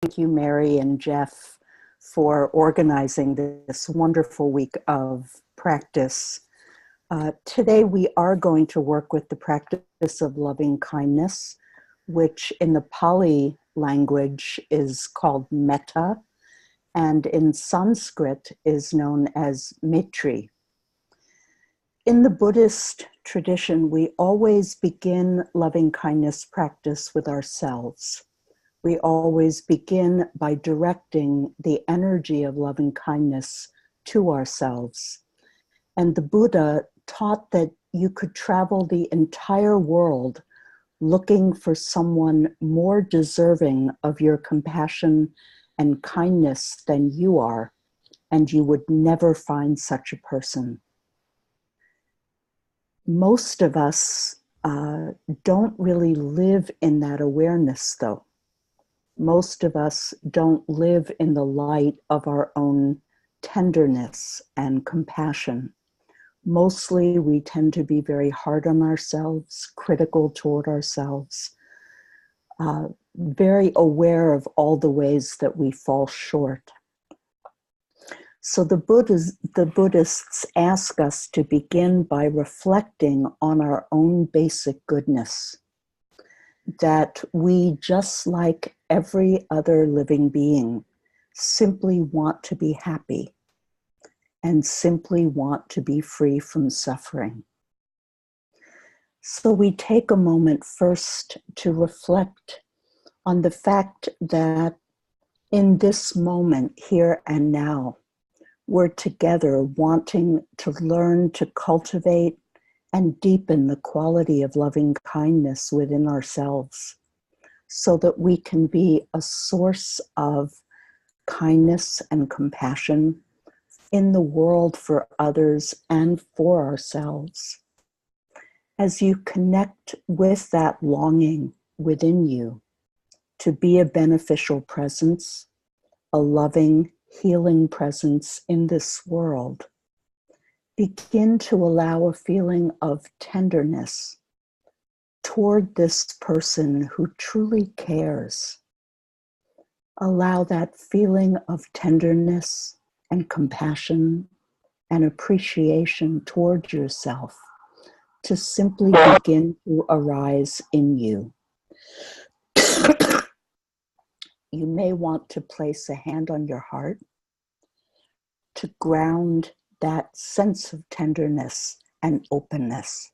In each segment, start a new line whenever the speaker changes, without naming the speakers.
Thank you, Mary and Jeff, for organizing this wonderful week of practice. Today, we are going to work with the practice of loving kindness, which in the Pali language is called Metta, and in Sanskrit is known as Maitri. In the Buddhist tradition, we always begin loving kindness practice with ourselves. We always begin by directing the energy of loving kindness to ourselves. And the Buddha taught that you could travel the entire world looking for someone more deserving of your compassion and kindness than you are, and you would never find such a person. Most of us don't really live in that awareness, though. Most of us don't live in the light of our own tenderness and compassion. Mostly we tend to be very hard on ourselves, critical toward ourselves, very aware of all the ways that we fall short. So the Buddhists ask us to begin by reflecting on our own basic goodness, that we, just like every other living being, simply want to be happy and simply want to be free from suffering. So we take a moment first to reflect on the fact that in this moment, here and now, we're together wanting to learn to cultivate and deepen the quality of loving kindness within ourselves so that we can be a source of kindness and compassion in the world for others and for ourselves. As you connect with that longing within you to be a beneficial presence, a loving, healing presence in this world, begin to allow a feeling of tenderness toward this person who truly cares. Allow that feeling of tenderness and compassion and appreciation toward yourself to simply begin to arise in you. You may want to place a hand on your heart to ground that sense of tenderness and openness.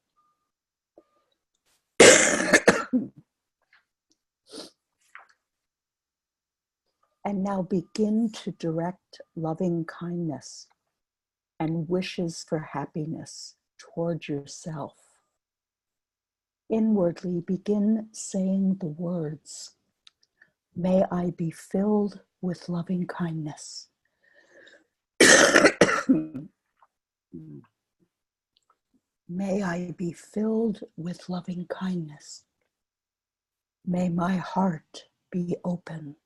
And now begin to direct loving kindness and wishes for happiness toward yourself. Inwardly begin saying the words, "May I be filled with loving kindness." May I be filled with loving kindness. May my heart be open.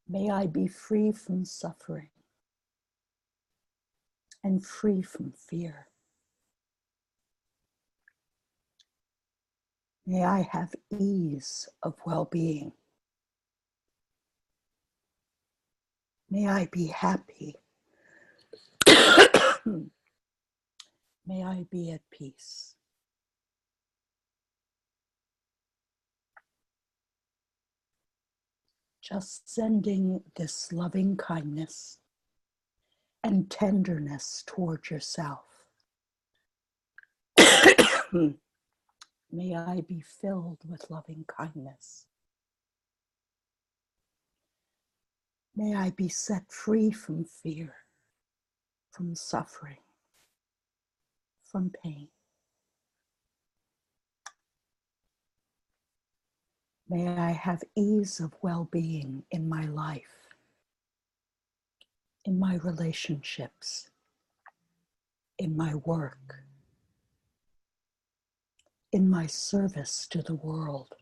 May I be free from suffering and free from fear. May I have ease of well-being. May I be happy. May I be at peace. Just sending this loving kindness and tenderness toward yourself. May I be filled with loving kindness. May I be set free from fear, from suffering, from pain. May I have ease of well-being in my life, in my relationships, in my work, in my service to the world.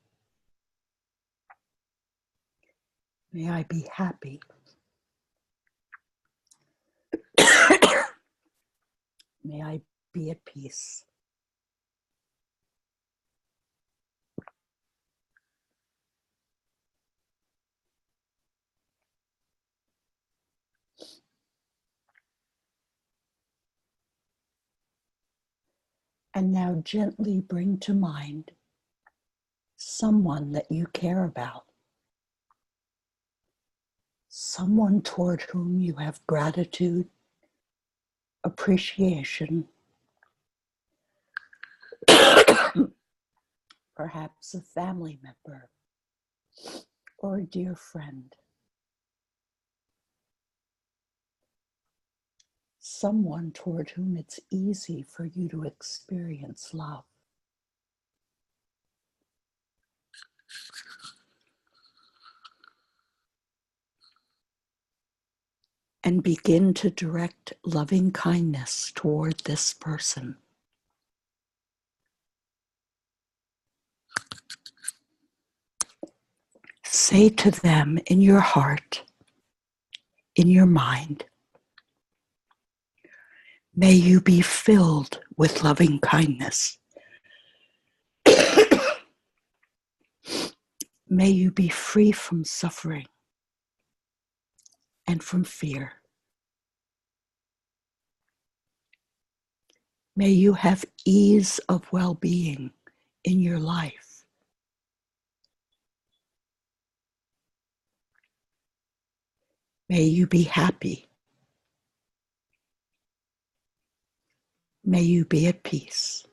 May I be happy. May I be at peace. And now gently bring to mind someone that you care about, someone toward whom you have gratitude, appreciation, perhaps a family member or a dear friend, someone toward whom it's easy for you to experience love. And begin to direct loving kindness toward this person. Say to them in your heart, in your mind, may you be filled with loving kindness. May you be free from suffering and from fear. May you have ease of well-being in your life. May you be happy. May you be at peace.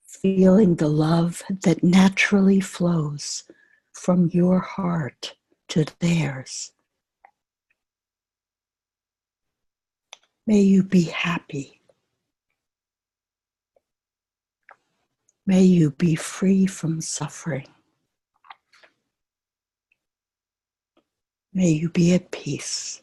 Feeling the love that naturally flows from your heart to theirs. May you be happy. May you be free from suffering. May you be at peace.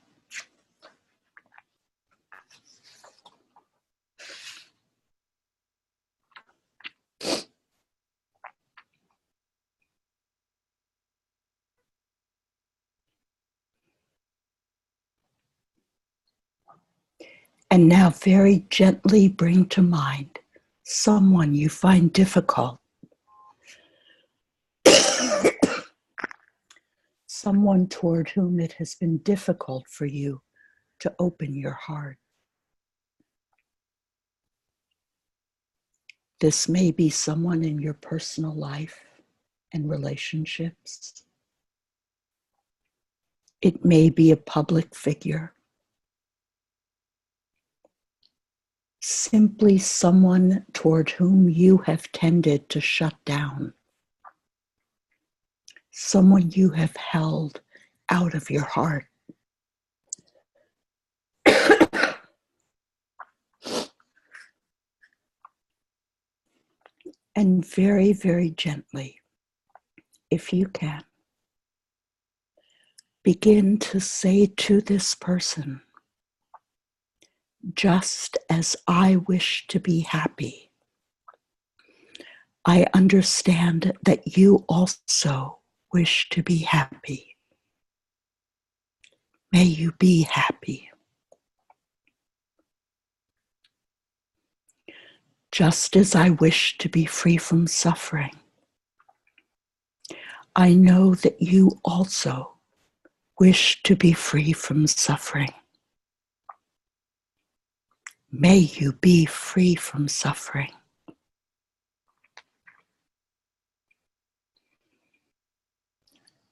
And now very gently bring to mind someone you find difficult. Someone toward whom it has been difficult for you to open your heart. This may be someone in your personal life and relationships. It may be a public figure. Simply someone toward whom you have tended to shut down. Someone you have held out of your heart. And very, very gently, if you can, begin to say to this person, just as I wish to be happy, I understand that you also wish to be happy. May you be happy. Just as I wish to be free from suffering, I know that you also wish to be free from suffering. May you be free from suffering.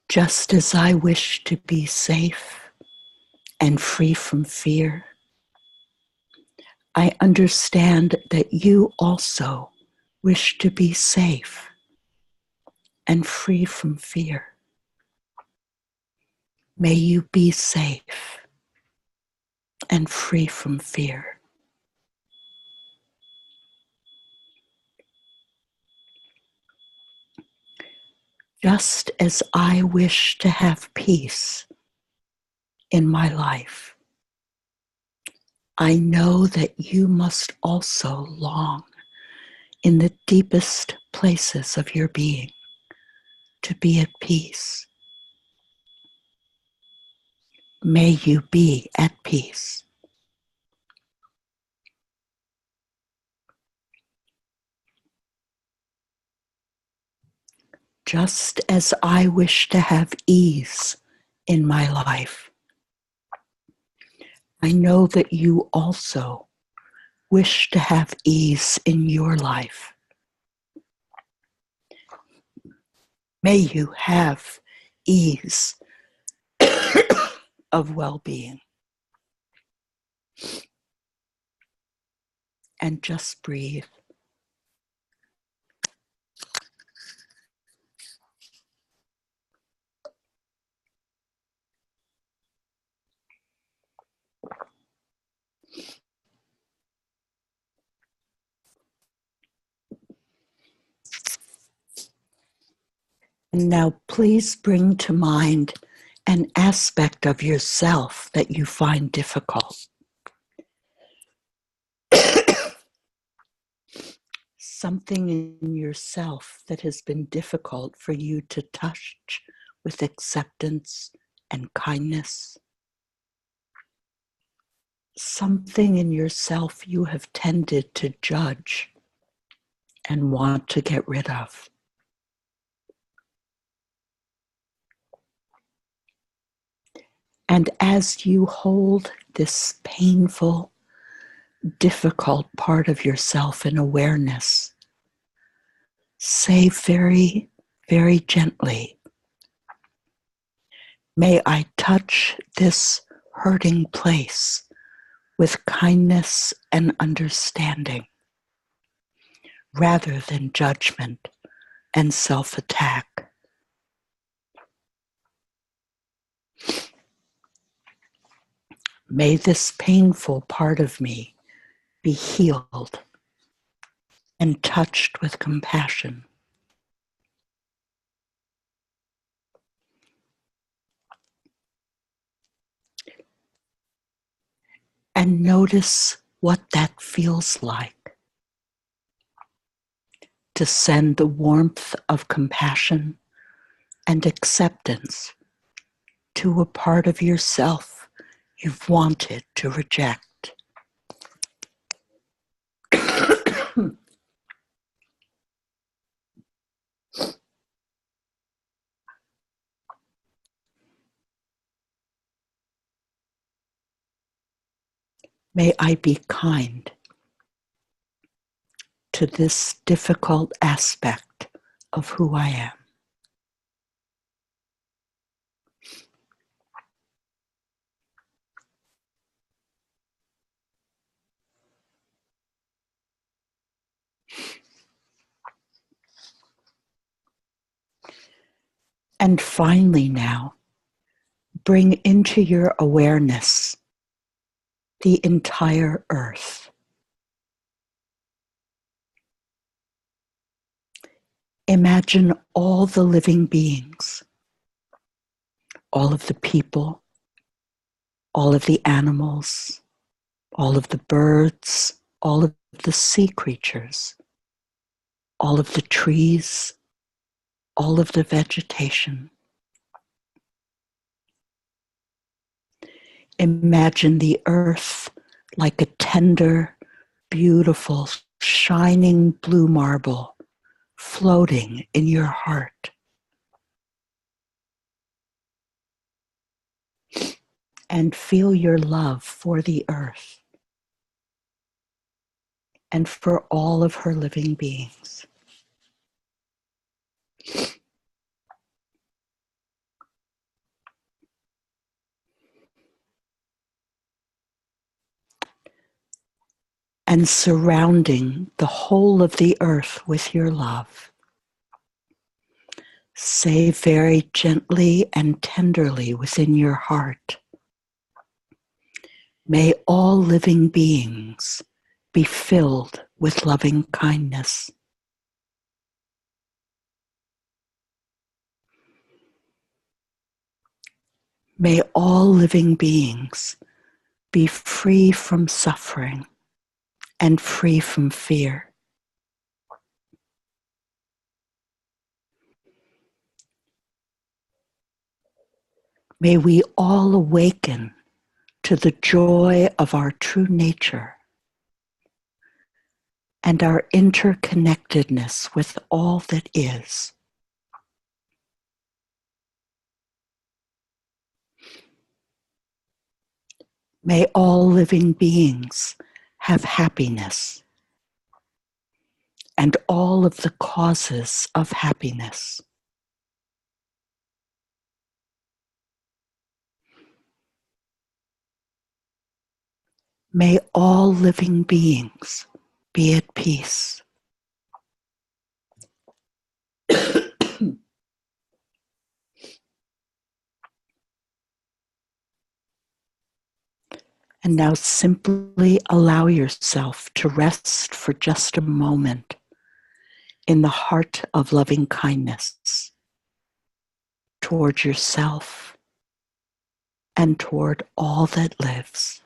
Just as I wish to be safe and free from fear, I understand that you also wish to be safe and free from fear. May you be safe and free from fear. Just as I wish to have peace in my life, I know that you must also long in the deepest places of your being to be at peace. May you be at peace. Just as I wish to have ease in my life, I know that you also wish to have ease in your life. May you have ease of well-being. And just breathe. And now please bring to mind an aspect of yourself that you find difficult. Something in yourself that has been difficult for you to touch with acceptance and kindness. Something in yourself you have tended to judge and want to get rid of. And as you hold this painful, difficult part of yourself in awareness, say very, very gently, may I touch this hurting place with kindness and understanding, rather than judgment and self-attack. May this painful part of me be healed and touched with compassion. And notice what that feels like. To send the warmth of compassion and acceptance to a part of yourself you've wanted to reject. May I be kind to this difficult aspect of who I am. And finally now, bring into your awareness the entire earth. Imagine all the living beings, all of the people, all of the animals, all of the birds, all of the sea creatures, all of the trees, all of the vegetation. Imagine the earth like a tender, beautiful, shining blue marble floating in your heart. And feel your love for the earth and for all of her living beings. And surrounding the whole of the earth with your love, say very gently and tenderly within your heart, may all living beings be filled with loving kindness. May all living beings be free from suffering and free from fear. May we all awaken to the joy of our true nature and our interconnectedness with all that is. May all living beings have happiness and all of the causes of happiness. May all living beings be at peace. And now simply allow yourself to rest for just a moment in the heart of loving kindness toward yourself and toward all that lives.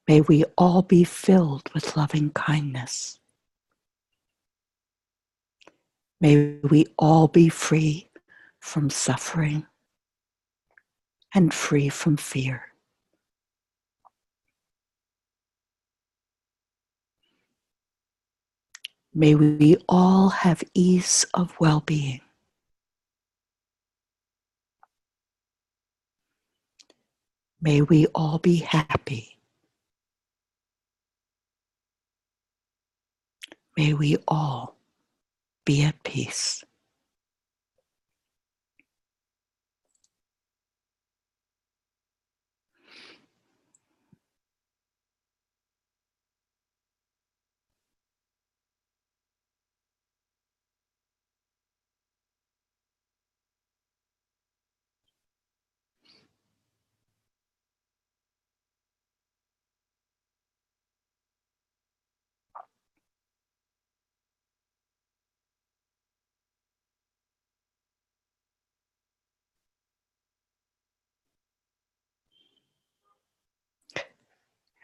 May we all be filled with loving kindness. May we all be free from suffering and free from fear. May we all have ease of well-being. May we all be happy. May we all be at peace.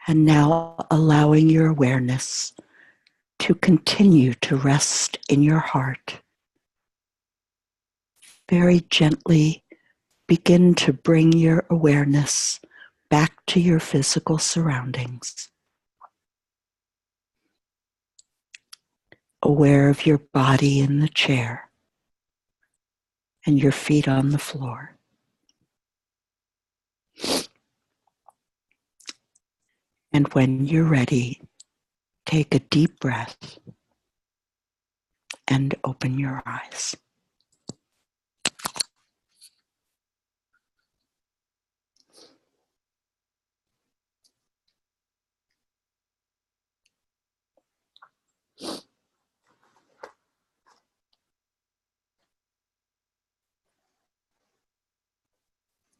And now allowing your awareness to continue to rest in your heart. Very gently begin to bring your awareness back to your physical surroundings. Aware of your body in the chair and your feet on the floor. And when you're ready, take a deep breath and open your eyes.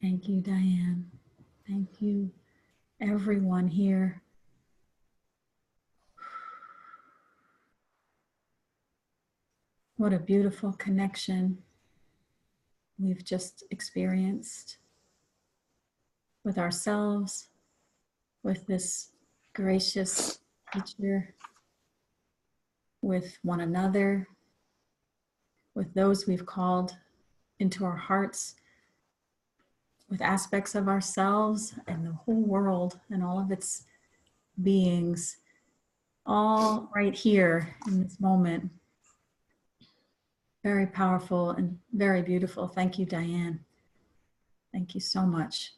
Thank you, Diane. Thank you, everyone here. What a beautiful connection we've just experienced with ourselves, with this gracious teacher, with one another, with those we've called into our hearts, with aspects of ourselves and the whole world and all of its beings, all right here in this moment. Very powerful and very beautiful. Thank you, Diane. Thank you so much.